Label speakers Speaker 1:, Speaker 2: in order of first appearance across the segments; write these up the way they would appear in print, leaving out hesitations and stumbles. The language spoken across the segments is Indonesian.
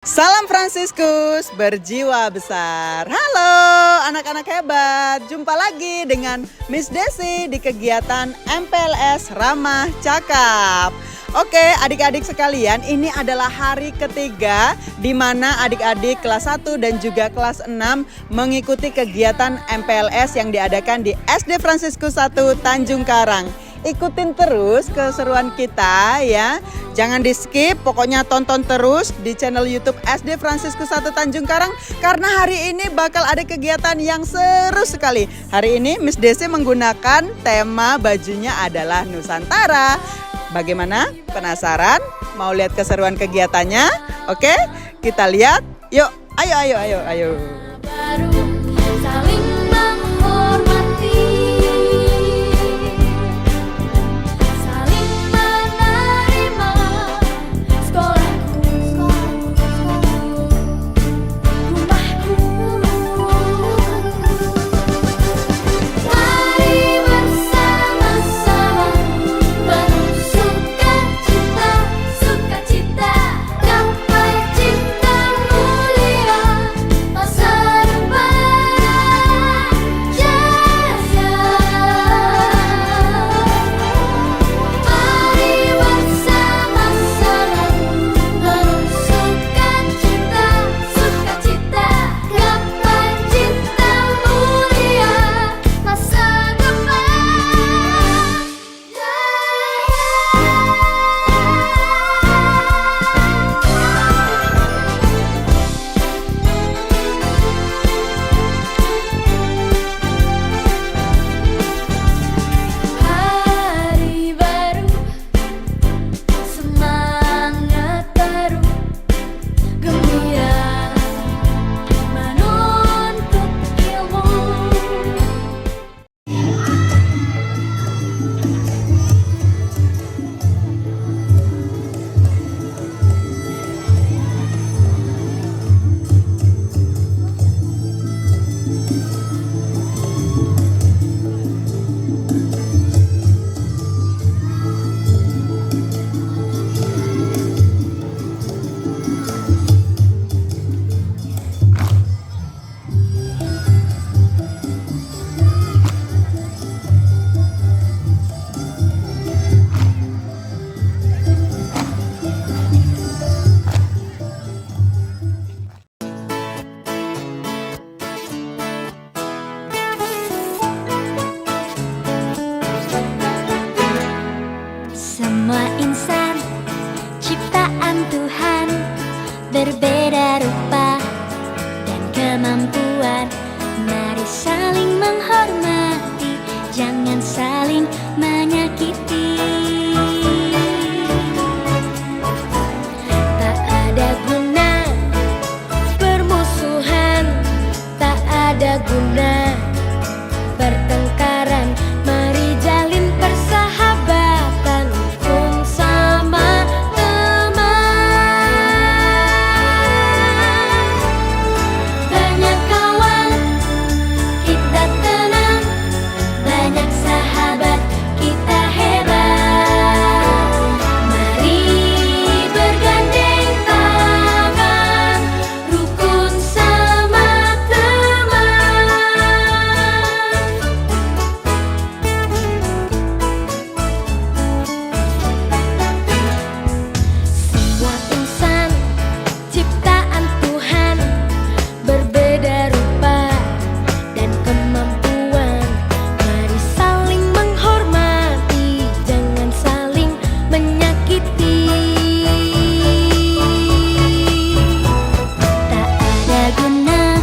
Speaker 1: Salam Fransiskus berjiwa besar. Halo anak-anak hebat. Jumpa lagi dengan Miss Desi di kegiatan MPLS Ramah Cakap. Oke, adik-adik sekalian, ini adalah hari ketiga di mana adik-adik kelas 1 dan juga kelas 6 mengikuti kegiatan MPLS yang diadakan di SD Fransiskus 1 Tanjung Karang. Ikutin terus keseruan kita ya. Jangan di skip, pokoknya tonton terus di channel YouTube SD Fransiskus 1 Tanjung Karang karena hari ini bakal ada kegiatan yang seru sekali. Hari ini Miss Desi menggunakan tema bajunya adalah Nusantara. Bagaimana? Penasaran? Mau lihat keseruan kegiatannya? Oke, kita lihat. Yuk, ayo.
Speaker 2: Saling menghormati, saling menerima. Sekolahku, rumahku. Mari bersama-sama penuh sukacita, gapai cinta mulia masa depan jaya. Mari bersama-sama penuh sukacita, gapai cinta mulia masa depan hari baru, semangat baru, gembira menuntut ilmu. Semua insan ciptaan Tuhan berbeda rupa dan kemampuan. Mari saling menghormati, jangan saling menyakiti. Tak ada guna permusuhan, tak ada guna pertengkaran. Mari jalin persahabatan, rukun sama teman. Banyak kawan, kita tenang. Banyak sahabat, kita hebat. Mari bergandeng tangan, rukun sama teman. Semua insan ciptaan Tuhan berbeda rupa dan kemampuan. Mari saling menghormati, jangan saling menyakiti. Tak ada guna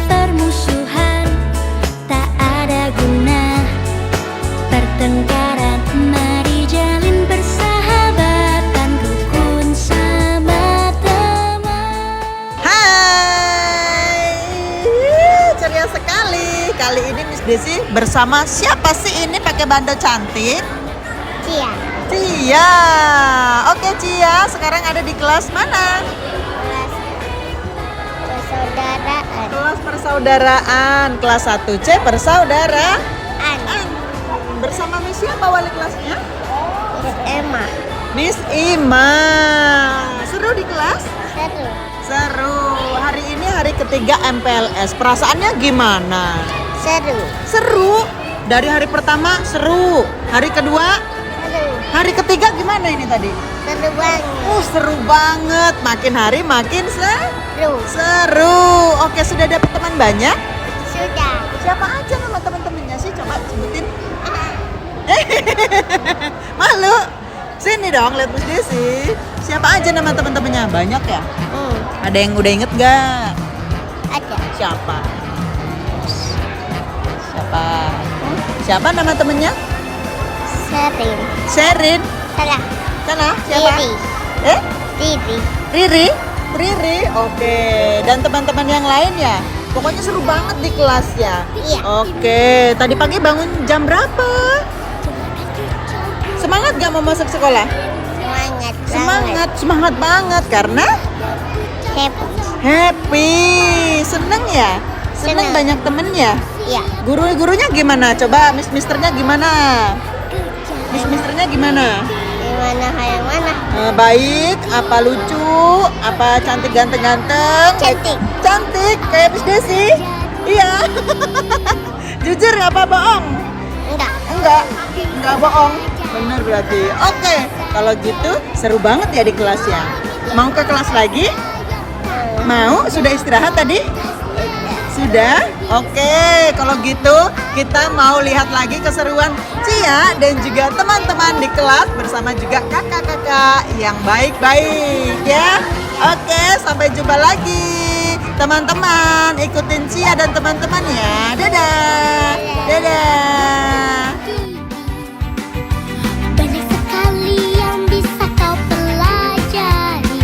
Speaker 2: permusuhan, tak ada guna pertengkaran. Mari jalin persahabatan, rukun sama teman.
Speaker 1: Hai, ceria sekali. Kali ini Miss Desi bersama siapa sih ini pakai bando cantik?
Speaker 3: Cia,
Speaker 1: Cia. Oke Cia, sekarang ada di kelas mana?
Speaker 3: kelas persaudaraan.
Speaker 1: Kelas persaudaraan, kelas 1C persaudaraan. Bersama Miss siapa wali kelasnya?
Speaker 3: Miss Emma.
Speaker 1: Miss Ima. Seru di kelas?
Speaker 3: Seru. Seru.
Speaker 1: Seru. Hari ini hari ketiga MPLS. Perasaannya gimana?
Speaker 3: Seru.
Speaker 1: Seru. Dari hari pertama seru. Hari kedua,
Speaker 3: Seru.
Speaker 1: hari ketiga gimana ini tadi?
Speaker 3: Seru banget.
Speaker 1: Seru banget. Makin hari makin
Speaker 3: Seru.
Speaker 1: seru. Oke, sudah dapat teman banyak?
Speaker 3: Sudah.
Speaker 1: Siapa aja nama teman-temannya sih? Coba sebutin. Malu. Sini dong, lihat Miss Desi. Siapa aja nama teman-temannya? Banyak ya? Ada yang udah inget gak?
Speaker 3: Ada.
Speaker 1: Siapa? Siapa? Siapa nama temennya?
Speaker 3: Serin.
Speaker 1: Sherin.
Speaker 3: Salah.
Speaker 1: Sana, siapa?
Speaker 3: Riri. Riri.
Speaker 1: Riri. Riri. Oke. Dan teman-teman yang lain ya? Pokoknya seru banget di kelas ya?
Speaker 3: Iya.
Speaker 1: Oke. Tadi pagi bangun jam berapa? Semangat gak mau masuk sekolah?
Speaker 3: Semangat.
Speaker 1: Semangat, semangat banget karena
Speaker 3: Happy.
Speaker 1: happy. Seneng ya? Seneng
Speaker 3: Seneng.
Speaker 1: banyak temennya?
Speaker 3: Iya.
Speaker 1: Guru-gurunya gimana? Coba misternya gimana? Misternya gimana?
Speaker 3: Gimana yang mana?
Speaker 1: Baik, apa lucu, apa cantik ganteng-ganteng?
Speaker 3: Cantik.
Speaker 1: Cantik, kayak Miss Desi? Iya. Jujur apa bohong?
Speaker 3: Enggak.
Speaker 1: Enggak bohong. Benar berarti. Oke, kalau gitu seru banget ya di kelas ya. Mau ke kelas lagi? Mau? Sudah istirahat tadi? Sudah? Oke, kalau gitu kita mau lihat lagi keseruan Cia dan juga teman-teman di kelas bersama juga kakak-kakak yang baik-baik ya. Oke, sampai jumpa lagi. Teman-teman, ikutin Cia dan teman-teman ya. Dadah. Dadah.
Speaker 2: Banyak sekali yang bisa kau pelajari.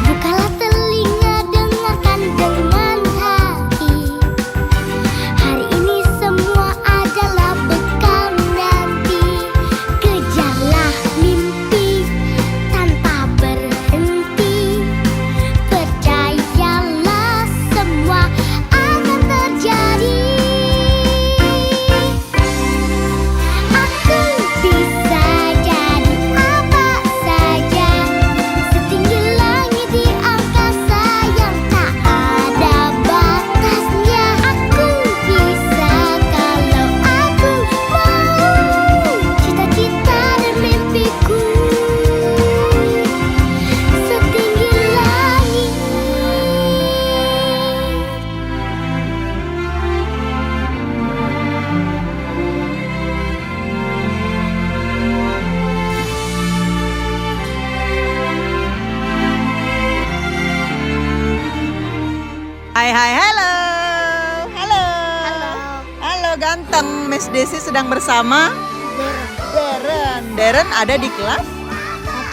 Speaker 2: Bukalah telinga, dengarkan dengan hati. Hari ini semua adalah bekal nanti. Kejarlah mimpi tanpa berhenti. Percayalah semua akan terjadi. Aku bisa jadi apa saja, setinggi langit di angkasa yang tak ada batasnya. Aku bisa kalau aku mau, cita-cita dan mimpiku setinggi langit.
Speaker 1: Hai hai halo. Halo.
Speaker 3: Halo.
Speaker 1: Halo ganteng. Miss Desi sedang bersama Deren. Deren ada di kelas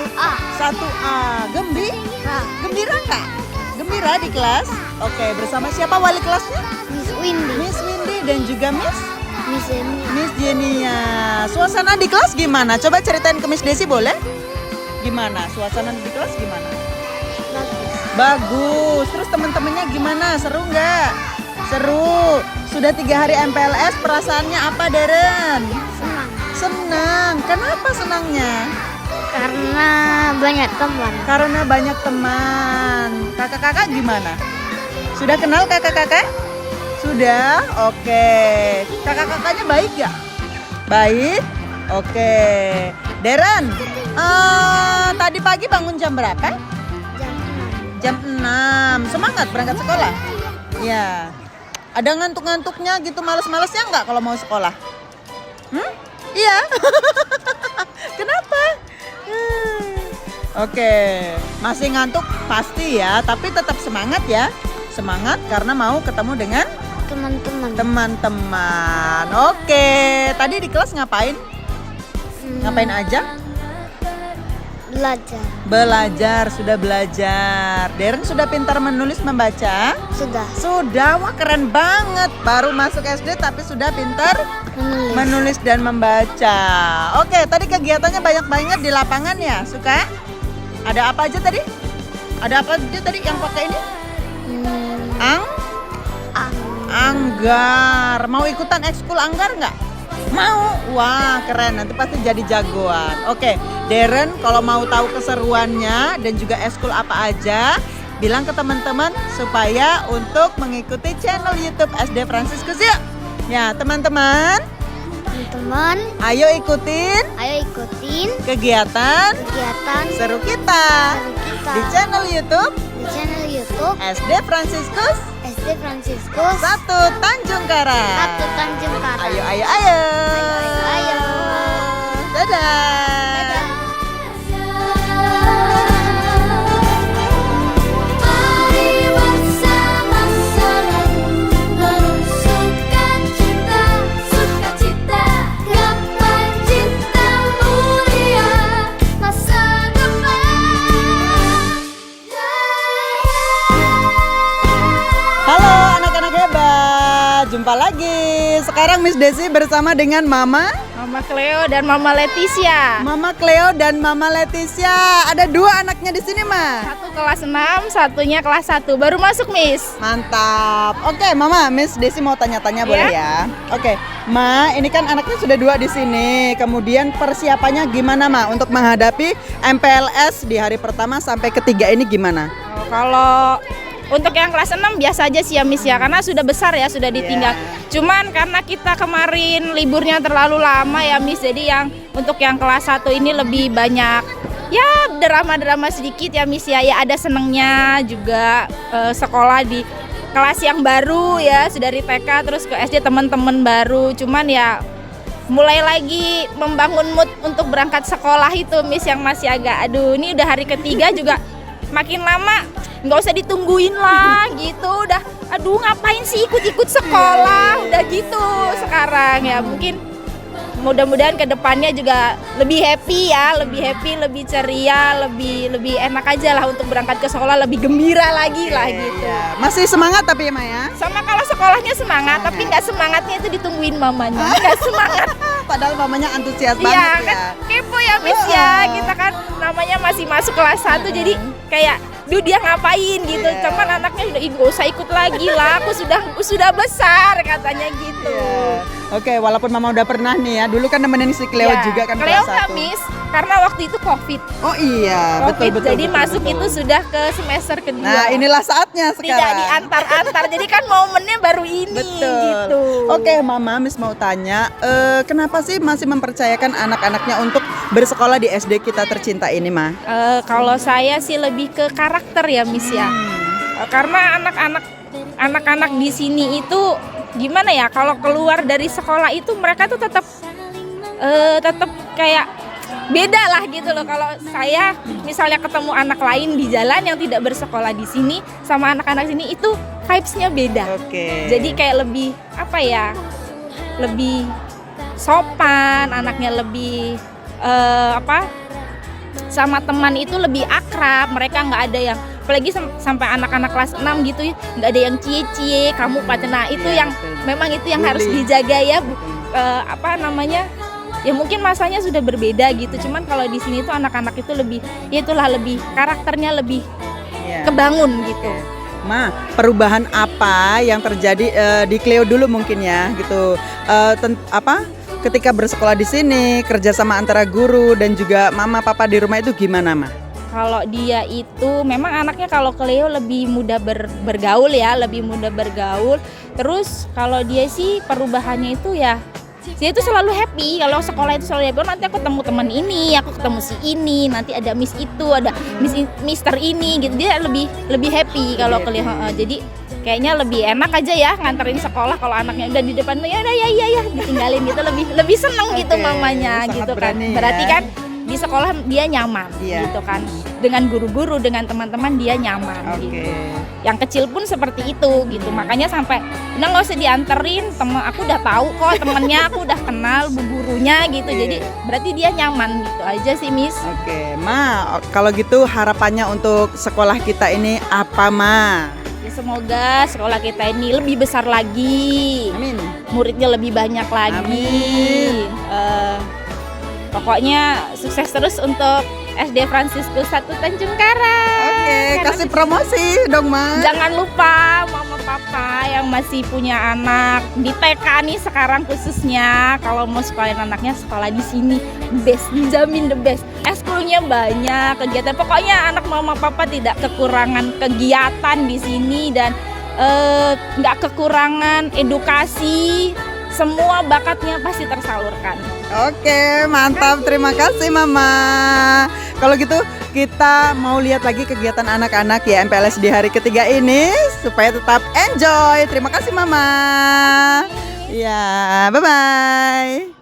Speaker 3: 1A.
Speaker 1: 1A.
Speaker 3: Gembira.
Speaker 1: Gembira nggak? Gembira di kelas? Oke, bersama siapa wali kelasnya?
Speaker 3: Miss Windy.
Speaker 1: Miss Windy dan juga Miss
Speaker 3: Miss
Speaker 1: Jenia. Suasana di kelas gimana? Coba ceritain ke Miss Desi boleh? Gimana? Suasana di kelas gimana?
Speaker 3: Bagus.
Speaker 1: Bagus. Terus teman-temannya gimana? Seru nggak? Seru. Sudah 3 hari MPLS, perasaannya apa, Deren?
Speaker 3: Senang.
Speaker 1: Senang. Kenapa senangnya?
Speaker 3: Karena banyak teman.
Speaker 1: Karena banyak teman. Kakak-kakak gimana? Sudah kenal kakak-kakak? Sudah? Oke. Kakak-kakaknya baik gak? Baik? Oke. Deren, tadi pagi bangun jam berapa?
Speaker 3: Jam 6.
Speaker 1: Jam 6. Semangat berangkat sekolah? Ya. Ada ngantuk-ngantuknya gitu, males-malesnya nggak kalau mau sekolah? Iya. Kenapa? Oke. Masih ngantuk pasti ya, tapi tetap semangat ya. Semangat karena mau ketemu dengan
Speaker 3: Teman-teman.
Speaker 1: teman-teman. Oke. Tadi di kelas ngapain? Ngapain aja?
Speaker 3: Belajar.
Speaker 1: Belajar, sudah belajar. Deren sudah pintar menulis membaca?
Speaker 3: Sudah.
Speaker 1: Sudah, wah keren banget. Baru masuk SD tapi sudah pintar
Speaker 3: Menulis.
Speaker 1: menulis dan membaca. Oke, tadi kegiatannya banyak banget di lapangan ya, Suka? Ada apa aja tadi? Ada apa aja tadi yang pakai ini? Anggar. Mau ikutan ekskul anggar nggak? Mau. Wah, keren. Nanti pasti jadi jagoan. Oke, Darren kalau mau tahu keseruannya dan juga eskul apa aja, bilang ke teman-teman supaya untuk mengikuti channel YouTube SD Fransiskus yuk. Ya teman-teman,
Speaker 3: Teman-teman,
Speaker 1: ayo ikutin
Speaker 3: ayo ikutin
Speaker 1: kegiatan
Speaker 3: kegiatan
Speaker 1: seru kita
Speaker 3: seru kita
Speaker 1: di channel YouTube
Speaker 3: di channel YouTube
Speaker 1: SD Fransiskus
Speaker 3: SD Fransiskus
Speaker 1: 1 Tanjung Karang.
Speaker 3: 1 Tanjung Karang.
Speaker 1: Ayo.
Speaker 3: Ayo, ayo, ayo.
Speaker 1: Dadah.
Speaker 2: Mari bersama-sama penuh sukacita, sukacita, gapai cinta mulia masa depan.
Speaker 1: Halo anak-anak hebat, jumpa lagi. Sekarang Miss Desi bersama dengan Mama
Speaker 4: Cleo dan Mama Leticia.
Speaker 1: Mama Cleo dan Mama Leticia. Ada 2 anaknya di sini, Ma.
Speaker 4: Satu kelas 6, satunya kelas 1. Baru masuk, Miss.
Speaker 1: Mantap. Oke, Mama, Miss Desi mau tanya-tanya boleh ya? Oke, Ma, ini kan anaknya sudah 2 di sini. Kemudian persiapannya gimana, Ma, untuk menghadapi MPLS di hari pertama sampai ketiga ini gimana?
Speaker 4: Kalau untuk yang kelas 6 biasa aja sih ya, Miss ya, karena sudah besar ya, sudah ditinggal. Cuman karena kita kemarin liburnya terlalu lama ya, Miss, jadi yang untuk yang kelas 1 ini lebih banyak ya drama-drama sedikit ya, Miss ya. Ya ada senengnya juga sekolah di kelas yang baru ya, dari TK terus ke SD teman-teman baru. Cuman ya mulai lagi membangun mood untuk berangkat sekolah itu, Miss, yang masih agak aduh, ini udah hari ketiga juga makin lama nggak usah ditungguin lah gitu, udah aduh ngapain sih ikut-ikut sekolah, udah gitu sekarang ya. Mungkin mudah-mudahan ke depannya juga lebih happy ya, lebih ceria, lebih enak aja lah untuk berangkat ke sekolah, lebih gembira lagi lah gitu.
Speaker 1: Masih semangat tapi ya, Ma ya?
Speaker 4: Sama kalau sekolahnya semangat, tapi nggak semangatnya itu ditungguin mamanya, nggak semangat.
Speaker 1: Padahal mamanya antusias
Speaker 4: Iya
Speaker 1: banget
Speaker 4: kan,
Speaker 1: ya.
Speaker 4: kepo ya, Miss ya. Kita kan namanya masih masuk kelas 1, jadi kayak duh dia ngapain gitu. Cuman anaknya udah gak usah ikut lagi lah, aku sudah besar katanya gitu.
Speaker 1: Oke, walaupun Mama udah pernah nih ya, dulu kan nemenin si Cleo
Speaker 4: Ya,
Speaker 1: juga kan
Speaker 4: Cleo
Speaker 1: kelas
Speaker 4: nggak,
Speaker 1: 1.
Speaker 4: Miss, karena waktu itu COVID.
Speaker 1: Oh iya, betul.
Speaker 4: Jadi masuk itu sudah ke semester kedua.
Speaker 1: Nah, inilah saatnya sekarang.
Speaker 4: Tidak diantar-antar, jadi kan momennya baru ini.
Speaker 1: Betul.
Speaker 4: Gitu.
Speaker 1: Oke, Mama, Miss mau tanya, kenapa sih masih mempercayakan anak-anaknya untuk bersekolah di SD kita tercinta ini, Ma?
Speaker 4: Kalau saya sih lebih ke karakter ya, Miss ya. Karena anak-anak di sini itu gimana ya? Kalau keluar dari sekolah itu mereka tuh tetap kayak beda lah gitu loh. Kalau saya misalnya ketemu anak lain di jalan yang tidak bersekolah di sini sama anak-anak sini itu vibes-nya beda.
Speaker 1: Oke.
Speaker 4: Jadi kayak lebih apa ya? Lebih sopan, anaknya lebih sama teman itu lebih akrab. Mereka nggak ada yang, apalagi sampai anak-anak kelas 6 gitu ya, nggak ada yang cie-cie kamu pacar. Nah itu yang memang itu yang harus dijaga ya. Ya mungkin masanya sudah berbeda gitu. Cuman kalau di sini tuh anak-anak itu lebih, ya itulah, lebih karakternya lebih kebangun gitu.
Speaker 1: Ma, perubahan apa yang terjadi di Cleo dulu mungkin ya gitu? Ketika bersekolah di sini, kerjasama antara guru dan juga mama papa di rumah itu gimana, Ma?
Speaker 4: Kalau dia itu memang anaknya, kalau Cleo lebih mudah bergaul ya, lebih mudah bergaul. Terus kalau dia sih perubahannya itu ya, dia itu selalu happy. Kalau sekolah itu selalu happy. Nanti aku ketemu teman ini, aku ketemu si ini, nanti ada miss itu, ada mister ini gitu. Dia lebih happy kalau Cleo. Jadi kayaknya lebih enak aja ya nganterin sekolah kalau anaknya udah di depan, ya udah ya ditinggalin gitu, lebih seneng gitu mamanya gitu kan. Berarti kan di sekolah dia nyaman gitu kan, dengan guru-guru, dengan teman-teman dia nyaman gitu. Yang kecil pun seperti itu gitu, makanya sampai udah nggak usah dianterin, temen aku udah tahu kok temennya, aku udah kenal bu gurunya gitu. Jadi berarti dia nyaman gitu aja sih, Miss.
Speaker 1: Oke, Ma, kalau gitu harapannya untuk sekolah kita ini apa, Ma?
Speaker 4: Semoga sekolah kita ini lebih besar lagi.
Speaker 1: Amin.
Speaker 4: Muridnya lebih banyak lagi. Pokoknya sukses terus untuk SD Fransiskus 1 Tanjung Karang.
Speaker 1: Oke, kasih promosi dong, Ma.
Speaker 4: Jangan lupa mama papa yang masih punya anak di TK nih sekarang khususnya, kalau mau sekolahin anaknya sekolah di sini, best, dijamin the best. serunya banyak kegiatan. Pokoknya anak mama papa tidak kekurangan kegiatan di sini dan nggak kekurangan edukasi. Semua bakatnya pasti tersalurkan.
Speaker 1: Oke, mantap. Terima kasih Mama. Kalau gitu kita mau lihat lagi kegiatan anak-anak ya MPLS di hari ketiga ini supaya tetap enjoy. Terima kasih Mama. Ya, bye-bye.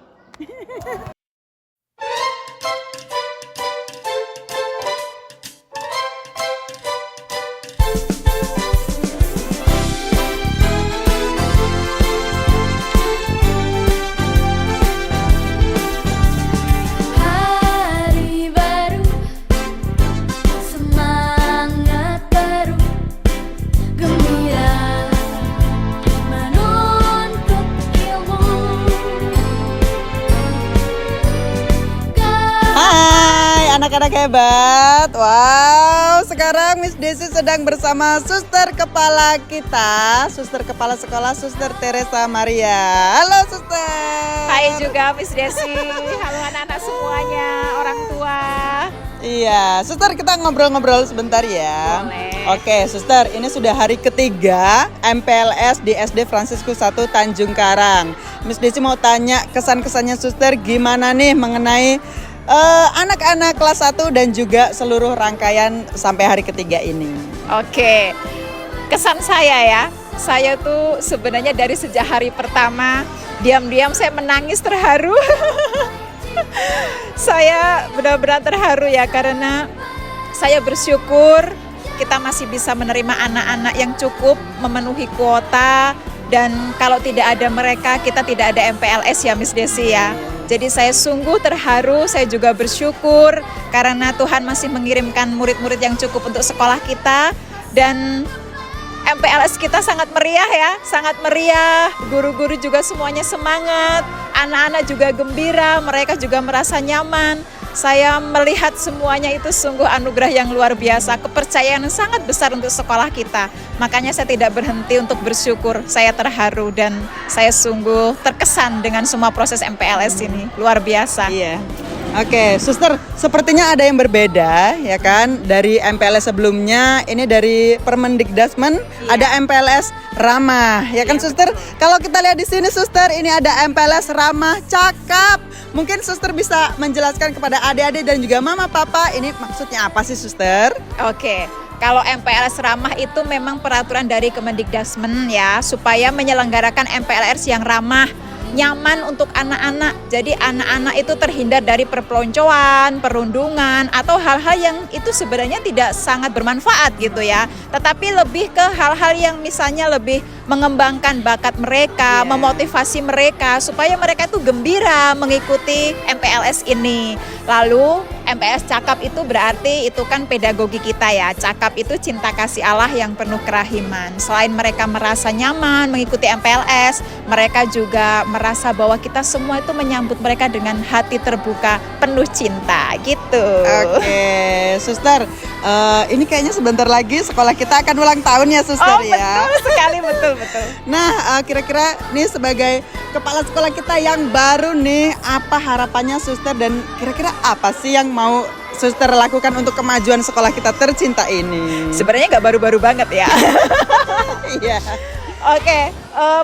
Speaker 2: Hari baru, semangat baru, gembira menuntut ilmu.
Speaker 1: Hai anak-anak hebat. Wow, sekarang Miss Desi sedang bersama suster kepala kita, suster kepala sekolah Suster Teresa Maria. Halo suster.
Speaker 4: Hai juga Miss Desi. Halo anak-anak semuanya, orang tua.
Speaker 1: Iya, suster kita ngobrol-ngobrol sebentar ya.
Speaker 4: Boleh.
Speaker 1: Oke, suster, ini sudah hari ketiga MPLS di SD Fransiskus 1 Tanjung Karang. Miss Desi mau tanya kesan-kesannya suster gimana nih mengenai anak-anak kelas 1 dan juga seluruh rangkaian sampai hari ketiga ini.
Speaker 5: Oke, kesan saya tuh sebenarnya dari sejak hari pertama diam-diam saya menangis terharu. Saya benar-benar terharu ya karena saya bersyukur kita masih bisa menerima anak-anak yang cukup memenuhi kuota dan kalau tidak ada mereka kita tidak ada MPLS ya Miss Desi ya. Jadi saya sungguh terharu, saya juga bersyukur karena Tuhan masih mengirimkan murid-murid yang cukup untuk sekolah kita dan MPLS kita sangat meriah ya, sangat meriah. Guru-guru juga semuanya semangat, anak-anak juga gembira, mereka juga merasa nyaman. Saya melihat semuanya itu sungguh anugerah yang luar biasa, kepercayaan yang sangat besar untuk sekolah kita. Makanya saya tidak berhenti untuk bersyukur, saya terharu dan saya sungguh terkesan dengan semua proses MPLS ini, luar biasa.
Speaker 1: Iya. Oke, suster, sepertinya ada yang berbeda ya kan dari MPLS sebelumnya. Ini dari Permendikdasmen ada MPLS Ramah, ya kan suster? Kalau kita lihat di sini suster, ini ada MPLS Ramah Cakap. Mungkin suster bisa menjelaskan kepada adik-adik dan juga mama papa ini maksudnya apa sih suster?
Speaker 5: Oke, kalau MPLS ramah itu memang peraturan dari Kemendikdasmen ya, supaya menyelenggarakan MPLS yang ramah, nyaman untuk anak-anak. Jadi anak-anak itu terhindar dari perpeloncoan, perundungan, atau hal-hal yang itu sebenarnya tidak sangat bermanfaat gitu ya. Tetapi lebih ke hal-hal yang misalnya lebih mengembangkan bakat mereka, memotivasi mereka supaya mereka itu gembira mengikuti MPLS ini. Lalu MPLS Cakap itu berarti itu kan pedagogi kita ya. Cakap itu cinta kasih Allah yang penuh kerahiman. Selain mereka merasa nyaman mengikuti MPLS, mereka juga merasa bahwa kita semua itu menyambut mereka dengan hati terbuka, penuh cinta gitu.
Speaker 1: Oke, suster, ini kayaknya sebentar lagi sekolah kita akan ulang tahun ya suster ya.
Speaker 5: Betul sekali, betul.
Speaker 1: Nah, kira-kira nih sebagai kepala sekolah kita yang baru nih, apa harapannya suster dan kira-kira apa sih yang mau suster lakukan untuk kemajuan sekolah kita tercinta ini?
Speaker 5: Sebenarnya nggak baru-baru banget ya.
Speaker 1: Iya.
Speaker 5: Oke,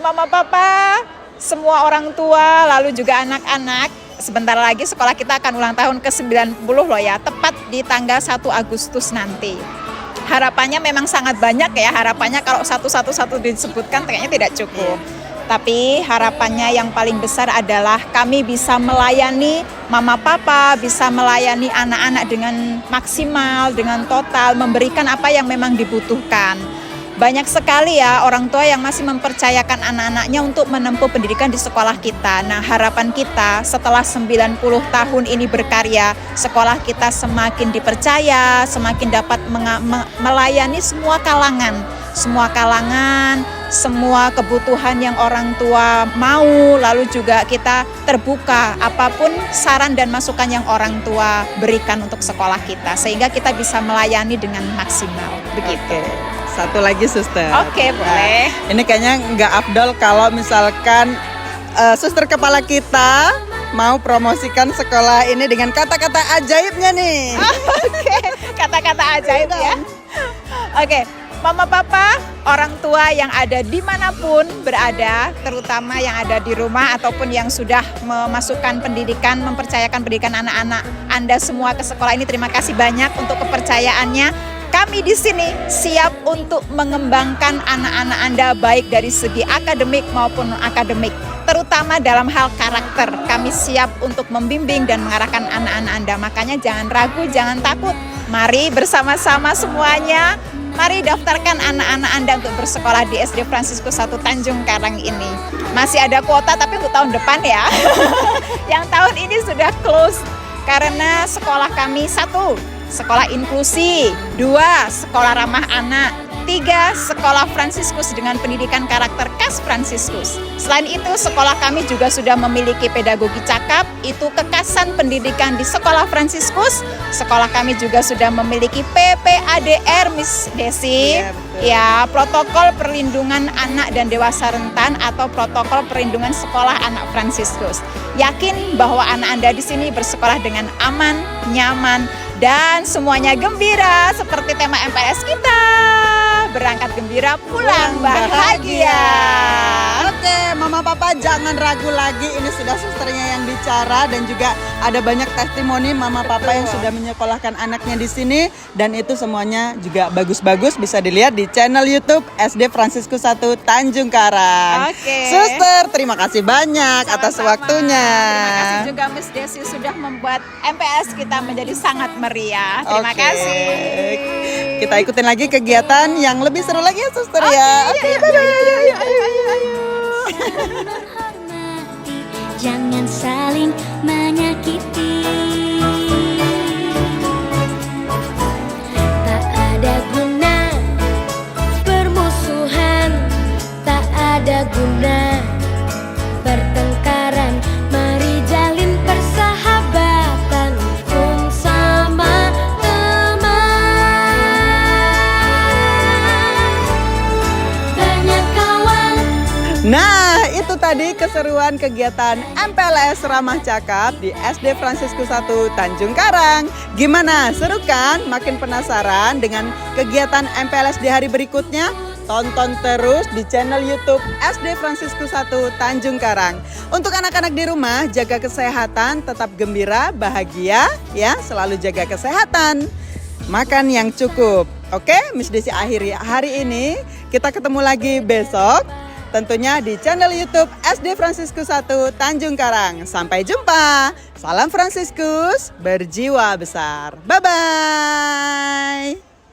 Speaker 5: mama papa, semua orang tua, lalu juga anak-anak, sebentar lagi sekolah kita akan ulang tahun ke-90 loh ya, tepat di tanggal 1 Agustus nanti. Harapannya memang sangat banyak ya, harapannya kalau satu-satu disebutkan kayaknya tidak cukup. Tapi harapannya yang paling besar adalah kami bisa melayani mama papa, bisa melayani anak-anak dengan maksimal, dengan total, memberikan apa yang memang dibutuhkan. Banyak sekali ya orang tua yang masih mempercayakan anak-anaknya untuk menempuh pendidikan di sekolah kita. Nah, harapan kita setelah 90 tahun ini berkarya, sekolah kita semakin dipercaya, semakin dapat melayani semua kalangan, semua kebutuhan yang orang tua mau, lalu juga kita terbuka apapun saran dan masukan yang orang tua berikan untuk sekolah kita, sehingga kita bisa melayani dengan maksimal, begitu.
Speaker 1: Satu lagi suster.
Speaker 5: Oke, boleh.
Speaker 1: Ini kayaknya nggak afdol kalau misalkan suster kepala kita mau promosikan sekolah ini dengan kata-kata ajaibnya nih.
Speaker 5: Oke, kata-kata ajaib ya. Oke, mama papa, orang tua yang ada dimanapun berada, terutama yang ada di rumah ataupun yang sudah memasukkan pendidikan, mempercayakan pendidikan anak-anak Anda semua ke sekolah ini, terima kasih banyak untuk kepercayaannya. Kami di sini siap untuk mengembangkan anak-anak Anda baik dari segi akademik maupun non-akademik, terutama dalam hal karakter. Kami siap untuk membimbing dan mengarahkan anak-anak Anda. Makanya jangan ragu, jangan takut. Mari bersama-sama semuanya, mari daftarkan anak-anak Anda untuk bersekolah di SD Fransiskus 1 Tanjung Karang ini. Masih ada kuota tapi untuk tahun depan ya. Yang tahun ini sudah close karena sekolah kami 1, sekolah inklusi, 2, sekolah ramah anak, 3, sekolah Fransiskus dengan pendidikan karakter khas Fransiskus. Selain itu, sekolah kami juga sudah memiliki pedagogi cakap, itu kekhasan pendidikan di sekolah Fransiskus. Sekolah kami juga sudah memiliki PPADR, Miss Desi.
Speaker 1: Iya, betul.
Speaker 5: Ya, protokol perlindungan anak dan dewasa rentan atau protokol perlindungan sekolah anak Fransiskus. Yakin bahwa anak Anda di sini bersekolah dengan aman, nyaman, dan semuanya gembira seperti tema MPLS kita. Berangkat gembira, pulang bahagia.
Speaker 1: Oke, mama papa jangan ragu lagi, ini sudah susternya yang bicara dan juga ada banyak testimoni mama papa yang sudah menyekolahkan anaknya di sini dan itu semuanya juga bagus-bagus, bisa dilihat di channel YouTube SD Fransiskus 1 Tanjung Karang.
Speaker 5: Oke.
Speaker 1: Suster, terima kasih banyak atas
Speaker 5: Sama-sama.
Speaker 1: waktunya.
Speaker 5: Terima kasih juga Miss Desi sudah membuat MPS kita menjadi sangat meriah. Terima
Speaker 1: Oke.
Speaker 5: kasih.
Speaker 1: Kita ikutin lagi kegiatan yang lebih seru lagi ya suster ya. Oke, bye-bye.
Speaker 2: menghormati, jangan saling menyakiti. Tak ada guna permusuhan, tak ada guna pertengkaran. Mari jalin persahabatan pun sama teman. Banyak kawan.
Speaker 1: Nah, itu tadi keseruan kegiatan MPLS Ramah Cakap di SD Fransiskus 1 Tanjung Karang. Gimana? Seru kan? Makin penasaran dengan kegiatan MPLS di hari berikutnya? Tonton terus di channel YouTube SD Fransiskus 1 Tanjung Karang. Untuk anak-anak di rumah, jaga kesehatan, tetap gembira, bahagia, ya, selalu jaga kesehatan. Makan yang cukup. Oke, Miss Desi akhiri hari ini. Kita ketemu lagi besok. Tentunya di channel YouTube SD Fransiskus 1 Tanjung Karang. Sampai jumpa. Salam Fransiskus, berjiwa besar. Bye-bye.